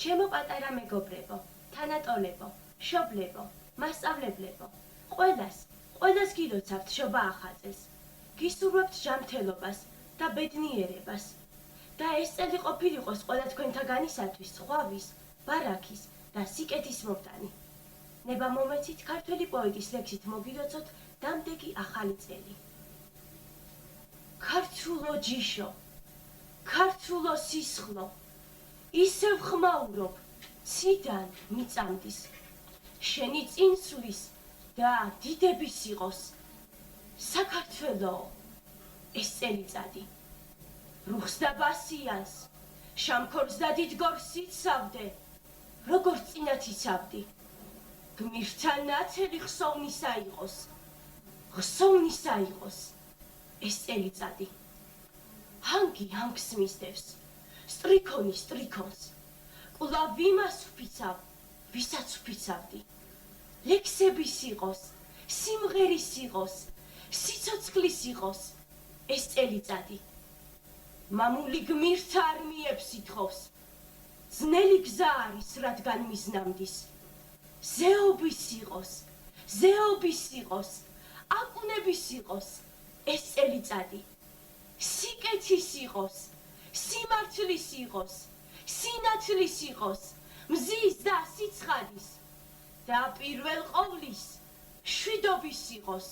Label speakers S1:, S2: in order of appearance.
S1: ჩემო პატარა მეგობრებო, თანატოლებო, მშობლებო, მასწავლებლებო, ყველას გილოცავთ შობა ახალწელს. გისურვებთ ჯანმრთელობას და ბედნიერებას. და ეს წელი ყოფილიყოს ყველა თქვენთაგანისათვის ხვავის, ბარაქის და სიკეთის მომტანი. ნება მომეცით ქართველი პოეტის ლექსით მოგილოცოთ დამდეგი ახალი წელი. ქართულო ჯიშო, ქართულო სისხლო, ისევ ხმაურობ, ციდან მიწამდის. შენი წინსვლის და დიდების იყოს. საქართველო, ეს წელიწადი. რუხს და ბასიანს, შამქორს და დიდგორს იცავდე, როგორც წინათ იცავდი. გმირთა ნათელი ხსოვნისა იყოს, ეს წელიწადი. ჰანგი ჰანგს მისდევს, სტრიქონი სტრიქონს, კვლავ იმას ვფიცავ, ვისაც ვფიცავდი. ლექსების იყოს, სიმღერის იყოს, სიცოცხლის იყოს, ეს წელიწადი. მამული გმირთა არმიებს ითხოვს, ძნელი გზა არის, რადგან მიზნამდის. ზეობის იყოს, აკუნების იყოს, ეს წელიწადი. სიკეთის იყოს, სიმართლის იყოს, სინათლის იყოს, მზის და სიცხადის და პირველ ყოვლის მშვიდობის იყოს.